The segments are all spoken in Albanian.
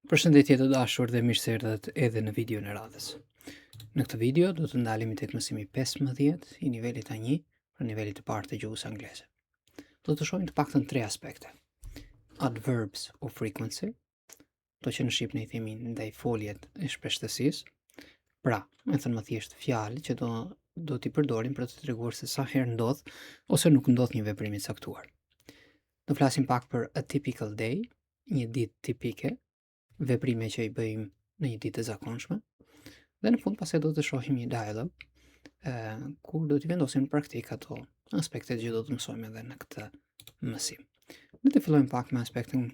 Përshëndetje të dashur dhe mirë se erdhët edhe në videon e radhës. Në këtë video do të ndalemi tek mësimi 15 i nivelit A1 për nivelit të parë të gjuhës angleze. Do të shohim të paktën 3 aspekte. Adverbs of frequency, to që në shqip ne i themi ndaj foljet e shpreshtësisë. Pra, me thënë më thjesht fjalë që do t'i përdorim për të treguar se sa herë ndodh ose nuk ndodh një veprim i caktuar. Do flasim pak për a typical day, një ditë tipike, veprime që i bëjmë në një ditë të zakonshme, dhe në fund pastaj do të shohim një dialog ku do t'i vendosim në praktik ato aspektet që do të mësojmë edhe në këtë mësim. Ne të fillojmë pak me aspektin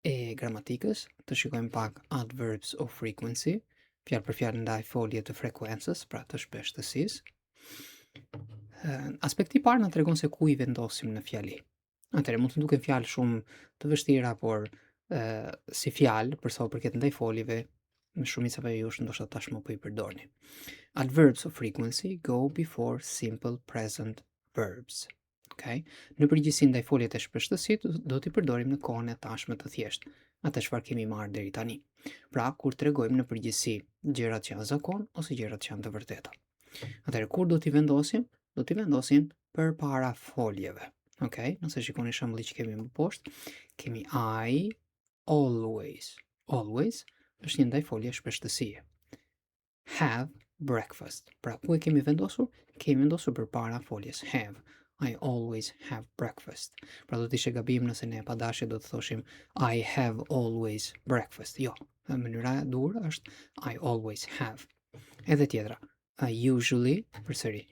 e gramatikës, të shikojmë pak adverbs of frequency, fjalë për fjalë ndaj folje të frekuencës, pra të shpeshtësisë. Aspekti i parë na tregon se ku i vendosim në fjali. Atëherë mund të duken fjalë shumë të vështira, por si fjalë për sa u përket ndaj foljeve, me shumica prej jush ndoshta tashmë po i përdorni. Adverbs of frequency go before simple present verbs. Okay? Në përgjithësi ndaj foljet e shpeshtësisë do t'i përdorim në kohën e tashme të thjeshtë, atë çfarë kemi marrë deri tani. Pra, kur tregojmë në përgjithësi gjërat që janë zakon ose gjërat që janë të vërteta. Atëherë kur do t'i vendosim? Do t'i vendosim përpara foljeve. Okay? Nëse shikoni shembullin që kemi më poshtë, kemi I always. Always është një ndaj folje shpeshtësie. Have breakfast. Pra, ku e kemi vendosur? Kemi vendosur përpara foljes have. I always have breakfast. Pra do t'ishe gabim nëse ne pa dashje do të thoshim I have always breakfast. Jo, në mënyra dur është I always have. Edhe tjetra. Usually,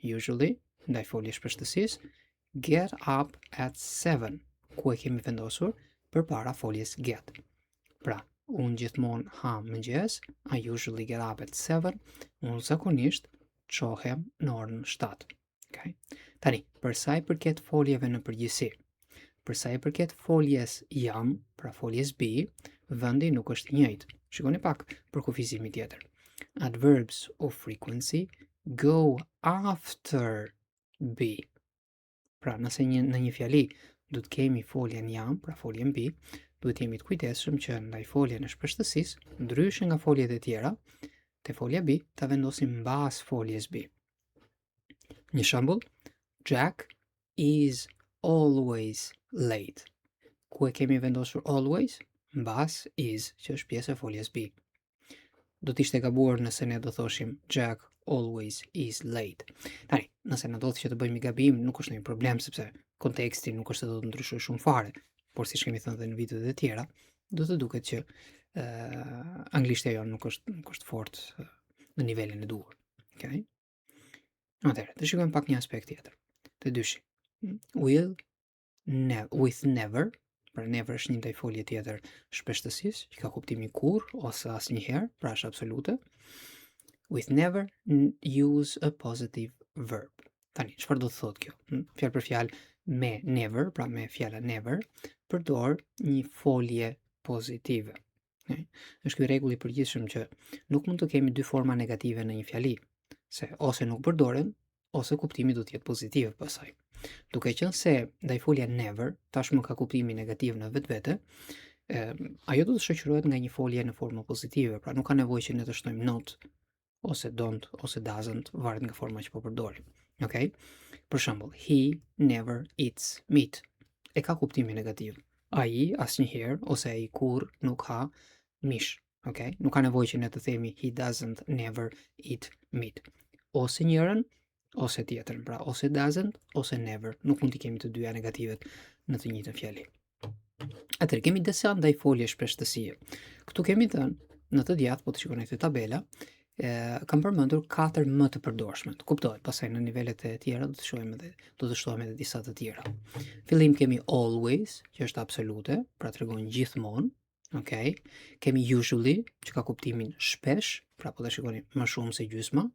usually, ndaj folje shpeshtësisë, get up at 7. Ku e kemi vendosur? Përpara foljes get. Pra, unë gjithmonë ha mëngjes, I usually get up at 7, unë zakonisht çohem në orën 7. Okay? Tani, për sa i përket foljeve në përgjithësi, për sa i përket foljes jam, pra foljes be, vendi nuk është i njëjtë. Shikoni pak për kufizimi tjetër. Adverbs of frequency go after be. Pra, nëse në një fjali do të kemi foljen jam, pra foljen be, duhet jemi të kujdesshëm që ndaj foljen e shpeshtësisë, ndryshe nga foljet e tjera, te folja be ta vendosim mbas foljes be. Një shembull, Jack is always late. Ku e kemi vendosur always? Mbas is, që është pjesë e foljes be. Do t'ishte gabuar nëse ne do thoshim Jack always is late. Tani, nëse na ndodh që të bëjmë gabim, nuk është ndonjë problem sepse konteksti nuk është se do të ndryshojë shumë fare, por siç kemi thënë edhe në videot e tjera, do të duket që anglishtja jonë nuk është fort në nivelin e duhur. Okay? Atëherë, të shikojmë pak një aspekt tjetër. Të dyshi. With never, pra never është një ndaj folje tjetër shpeshtësisë, që ka kuptimin kur ose asnjëherë, pra është absolute. With never use a positive verb. Tani, çfarë do të thotë kjo? Fjalë për fjalë me never, pra me fjala never, përdor një folje pozitive. Okay? Është ky rregull i përgjithshëm që nuk mund të kemi dy forma negative në një fjali, se ose nuk përdoren, ose kuptimi do të jetë pozitiv pasaj. Duke qenë se ndaj folja never tashmë ka kuptimin negativ në vetvete, ajo do të shoqërohet nga një folje në formë pozitive, pra nuk ka nevojë që ne të shtojmë not, ose don't, ose doesn't, varet nga forma që po përdorim. Okay? Për shembull, he never eats meat. E ka kuptimin negativ. Ai asnjëherë ose ai kurr nuk ha mish. Okay? Nuk ka nevojë që ne të themi he doesn't never eat meat. Ose njërin ose tjetrën, pra ose doesn't ose never. Nuk mund t'i kemi të dyja negativet në të njëjtën fjali. Atëherë kemi disa ndaj folje shpeshtësie. Ktu kemi thënë në të djathtë, po të shikoni këtë tabela, kam përmendur 4 më të përdorshme. Kuptohet, pastaj në nivelet e tjera do të shohim edhe disa të tjera. Fillim kemi always, që është absolute, pra tregon gjithmonë, okay? Kemi usually, që ka kuptimin shpesh, pra po të shikoni më shumë se gjysma.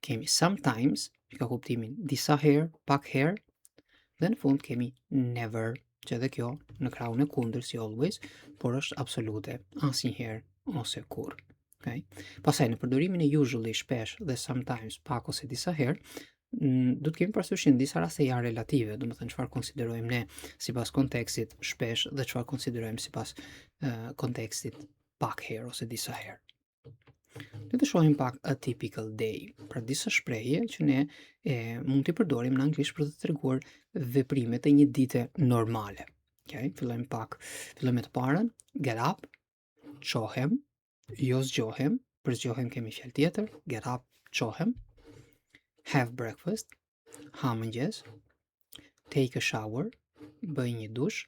Kemi sometimes, që ka kuptimin disa herë, pak herë, dhe në fund kemi never, që edhe kjo në krahun e kundër si always, por është absolute, asnjëherë ose kurrë. Okay? Pastaj në përdorimin e usually shpesh dhe sometimes pak ose disa herë, do të kemi parasysh në disa raste janë relative, do të thënë çfarë konsiderojmë ne sipas kontekstit shpesh dhe çfarë konsiderojmë sipas kontekstit pak herë ose disa herë. Le të shohim pak a typical day, pra disa shprehje që ne mund t'i përdorim në anglisht për të treguar veprimet e një dite normale. Okay? Fillojmë me të parën, get up, qohem, jo zgjohem, për zgjohem kemi fjalë tjetër, get up, qohem, have breakfast, ha mëngjes, take a shower, bëj një dush.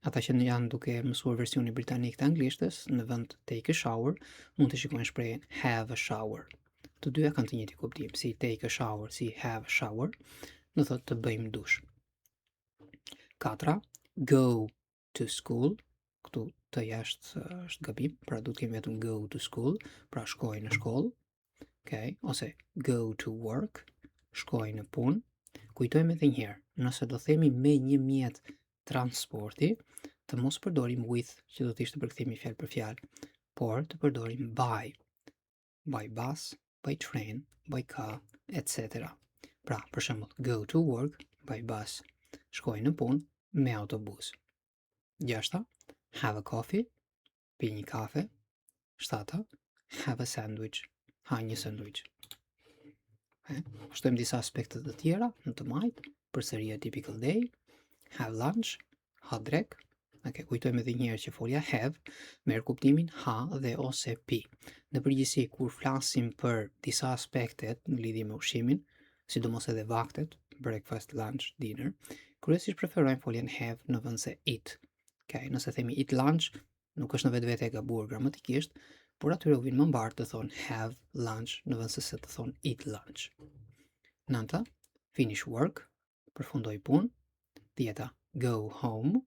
Ata që janë duke mësuar versionin britanik të anglishtës, në vend take a shower, mund të shikojnë shprehjen have a shower. Të dyja kanë të njëjtin kuptim, si take a shower, si have a shower, do thotë të bëjmë dush. 4. Go to school. Këtu të jashtë është gabim, pra duhet kemi vetëm go to school, pra shkoj në shkollë. Okay? Ose go to work, shkoj në punë. Kujtojmë edhe një herë, nëse do themi me një mjet transporti, të mos përdorim with, që do të ishte përkthimi fjalë për fjalë, por të përdorim by bus, by train, by car, etc. Pra, për shembull, go to work by bus, shkoj në punë me autobus. 6. Have a coffee, pi një kafe. 7. Have a sandwich, ha një sandwich. Shtojmë disa aspekte të tjera në të majtë, përsëri a typical day. Have lunch, ha drek. Kujtojmë edhe njëherë që folja have merr kuptimin ha dhe ose pi. Në përgjithësi, kur flasim për disa aspektet në lidhje me ushqimin, sidomos edhe vaktet, breakfast, lunch, dinner, kryesisht preferojmë foljen have në vend se eat. Nëse themi eat lunch, nuk është në vetvete e gabuar gramatikisht, por atyre u vinë më mbar të thonë have lunch në vend se të thonë eat lunch. 9. Finish work, përfundoj punë. 10. Go home,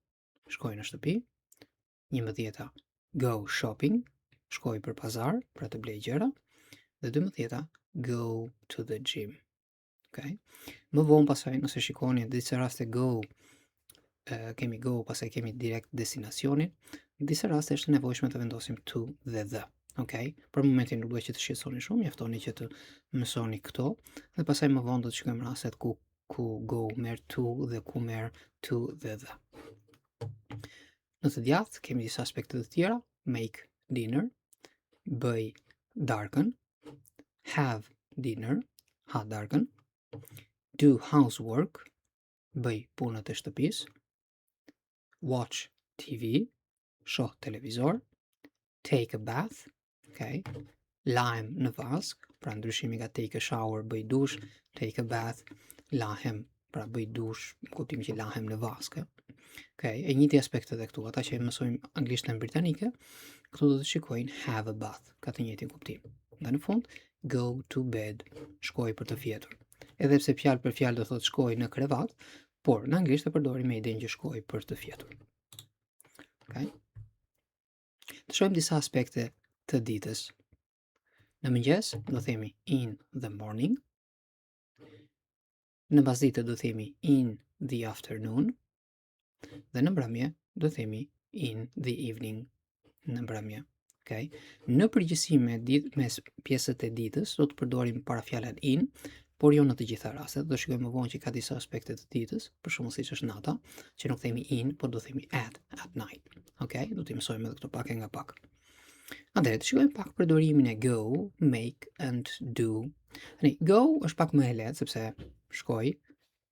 shkoj në shtëpi. 11. Go shopping, shkoj për pazar, pra të blej gjëra. Dhe 12. Go to the gym. Më vonë pasaj, nëse shikoni në disa raste go, kemi go, pasaj kemi direkt destinacionin. Në disa raste është nevojshme të vendosim to dhe the. Për momentin nuk duhet që të shqetësoni shumë, mjaftoni që të mësoni këto, dhe pasaj më vonë do të shikojmë rastet ku go merr to dhe ku merr to dhe the. Në të djathtë kemi disa aspekte të tjera, make dinner, bëj darkën, have dinner, ha darkën, do housework, bëj punët e shtëpisë, watch TV, shoh televizor, take a bath, lahem në vask, pra ndryshimi nga take a shower, bëj dush, take a bath, lahem, pra bëj dush, kuptimi që lahem në vask. E njëti aspekt edhe këtu, ata që mësojmë anglishtën britanike, këtu do të shikojnë have a bath, ka të njëjtin kuptim. Dhe në fund, go to bed, shkoj për të fjetur. Edhe pse fjalë për fjalë do thotë shkoj në krevat, por në anglisht e përdorim me idenë që shkoj për të fjetur. Të shohim disa aspekte të ditës. Në mëngjes do themi in the morning. Në pasditë do themi in the afternoon. Dhe në mbrëmje do themi in the evening. Në mbrëmje. Në përgjithësi mes pjesët e ditës do të përdorim parafjalën in, por jo në të gjitha rastet. Do shikojmë më vonë që ka disa aspekte të ditës, për shembull siç është nata, që nuk themi in, por do themi at night. Do t'i mësojmë edhe këto pak e nga pak. Atëherë, të shikojmë pak përdorimin e go, make and do. Go është pak më e lehtë sepse shkoj,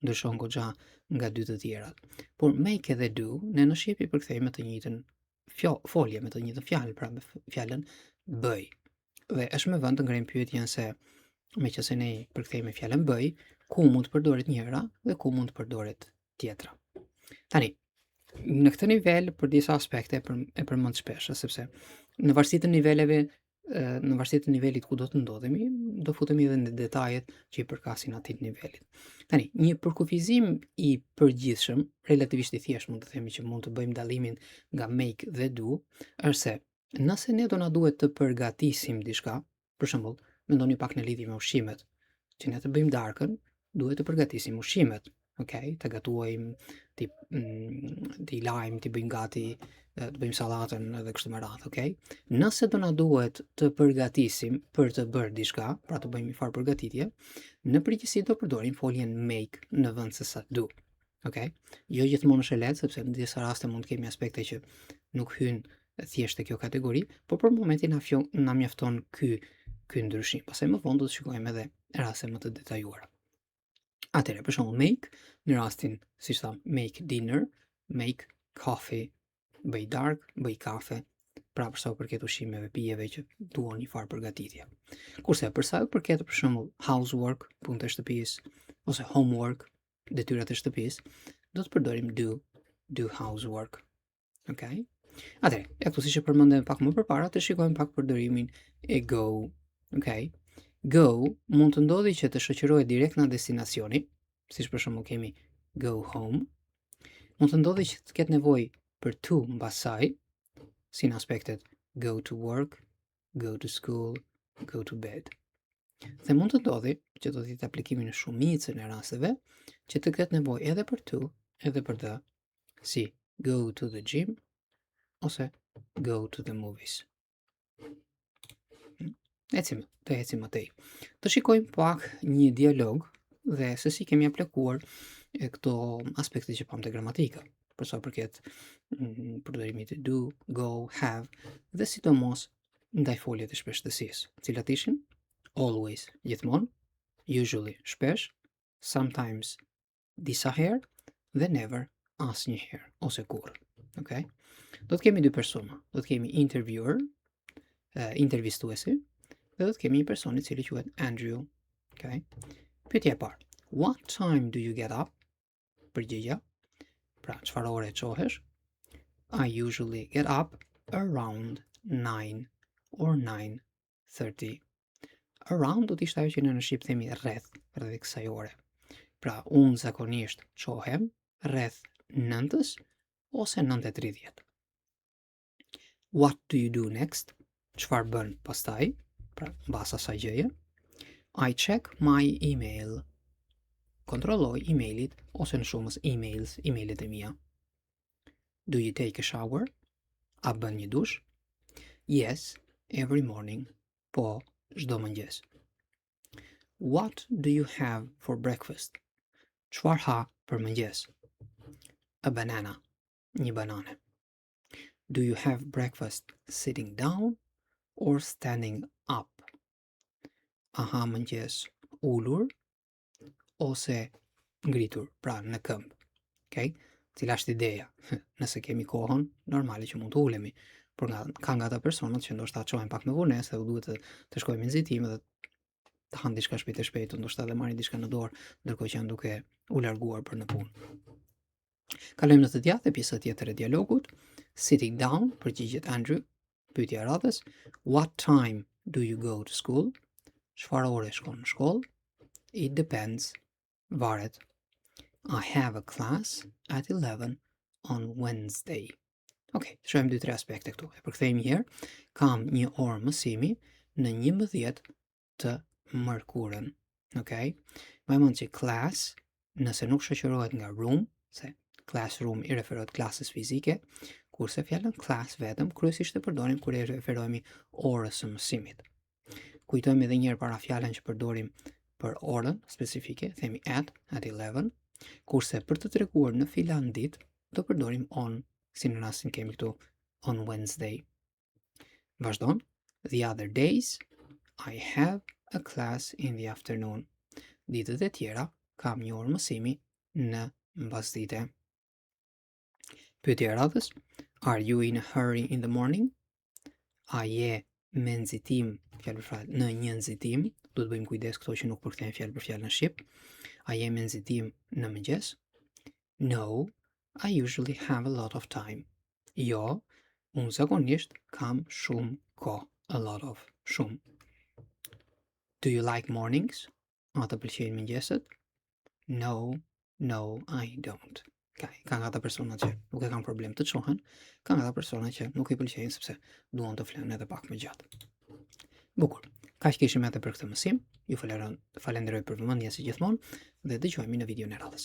ndryshon goxha nga dy të tjerat. Por make edhe do, ne në shqip i përkthejmë të njëjtën folje, me të njëjtën fjalë, pra me fjalën bëj. Dhe është me vend të ngrejmë pyetjen se meqense ne përkthejmë fjalën bëj, ku mund të përdoret njëra dhe ku mund të përdoret tjetra. Tani, në këtë nivel për disa aspekte e përmend shpesh, sepse në varësi të niveleve, në varësi të nivelit ku do të ndodhemi, do futemi edhe në detajet që i përkasin atij nivelit. Tani, një përkufizim i përgjithshëm, relativisht i thjeshtë mund të themi që mund të bëjmë dallimin nga make dhe do, është se nëse ne do na duhet të përgatisim diçka, për shembull, mendoni pak në lidhje me ushqimet, që ne të bëjmë darkën, duhet të përgatisim ushqimet, të gatuajmë, t'i lajmë, t'i bëjmë gati, të bëjmë sallatën edhe kështu me radhë, Nëse do na duhet të përgatisim për të bërë diçka, pra të bëjmë një farë përgatitje, në përgjithësi do përdorim foljen make në vend se sa do. Jo gjithmonë është e lehtë sepse në disa raste mund të kemi aspekte që nuk hyn thjeshtë kjo kategori, por për momentin na mjafton ky ndryshim. Pastaj më vonë do të shikojmë edhe raste më të detajuara. Atëherë, për shembull, make, në rastin, siç tham, make dinner, make coffee, bëj dark, bëj kafe, pra për sa u përket ushqimeve, pijeve që duan një farë përgatitje. Kurse për sa u përket për shembull housework, punët e shtëpisë, ose homework, detyrat e shtëpisë, do të përdorim do housework. Okej? Atëherë, ja këtu siç e përmendëm pak më përpara, të shikojmë pak përdorimin e go. Okej? Go mund të ndodhi që të shoqërohet direkt nga destinacioni, siç për shembull kemi go home. Mund të ndodhi që të ketë nevojë për to mbas saj, si në aspektet go to work, go to school, go to bed. Dhe mund të ndodhi që do të jetë aplikimi në shumicën e rasteve që të ketë nevojë edhe për to, edhe për the, si go to the gym ose go to the movies. Të ecim atej. Të shikojmë pak një dialog dhe se si kemi aplikuar këto aspekte që pam të gramatika, për sa përket përdorimit të do, go, have dhe sidomos ndaj foljet e shpeshtësisë, cilat ishin always, gjithmonë, usually, shpesh, sometimes, disa herë dhe never, asnjëherë ose kurrë. Okay? Do të kemi dy persona. Do të kemi interviewer, intervistuesi, dhe do të kemi një person I cili quhet Andrew. Okay? Pyetja e parë. What time do you get up? Përgjigja. Pra, çfarë ore çohesh? I usually get up around 9 or 9:30. Around do të ishte ajo që në shqip themi rreth kësaj ore. Pra, unë zakonisht çohem rreth 9-s ose 9:30. What do you do next? Çfarë bën pastaj? Pra, mbas asaj gjëje. I check my email. Kontrolloj emailit ose në shumës emailet e mia. Do you take a shower? A bën një dush? Yes, every morning. Po, çdo mëngjes. What do you have for breakfast? Çfarë ha për mëngjes? A banana. Një banane. Do you have breakfast sitting down or standing up? A ha mëngjes ulur ose ngritur, pra në këmbë. Okay? Cila është ideja? Nëse kemi kohën, normali që mund të ulemi, por ka nga ata personat që ndoshta çohen pak më vonesë dhe duhet të shkojmë në nxitim dhe të hanë diçka shpejt, ndoshta edhe marrin diçka në dorë, ndërkohë që janë duke u larguar për në punë. Kalojmë në të djathtë pjesën tjetër e dialogut. Sitting down, përgjigjet Andrew. Pyetja e radhës. What time do you go to school? Çfarë ore shkon në shkollë? It depends. Varet. I have a class at 11 on Wednesday. Okej, shohim 2-3 aspekte këtu. E përkthejmë një herë. Kam një orë mësimi në 11 të mërkurën. Okej? Mbajmë që class, nëse nuk shoqërohet nga room, se classroom I referohet klasës fizike, kurse fjalën class vetëm kryesisht e përdorim kur e referohemi orës së mësimit. Kujtojmë edhe një herë para fjalën që përdorim për orën specifike, themi at 11, kurse për të treguar në filan ditë do përdorim on, si në rastin kemi këtu on Wednesday. Vazhdon. The other days I have a class in the afternoon. Ditët e tjera kam një orë mësimi në mbasdite. Pyetja e radhës. Are you in a hurry in the morning? A je me nxitim, fjalë për fjalë, në një nxitim, do të bëjmë kujdes këto që nuk përkthejmë fjalë për fjalë në shqip. A je me nxitim në mëngjes? No, I usually have a lot of time. Jo, unë zakonisht kam shumë kohë, a lot of, shumë. Do you like mornings? A të pëlqejnë mëngjeset? No, I don't. Ka nga ata persona që nuk e kanë problem të çohen, ka nga ata persona që nuk I pëlqejnë sepse duan të flenë edhe pak më gjatë. Bukur. Kaq kishim edhe për këtë mësim. Ju falenderoj për vëmendjen si gjithmonë dhe dëgjojmë në videon e radhës.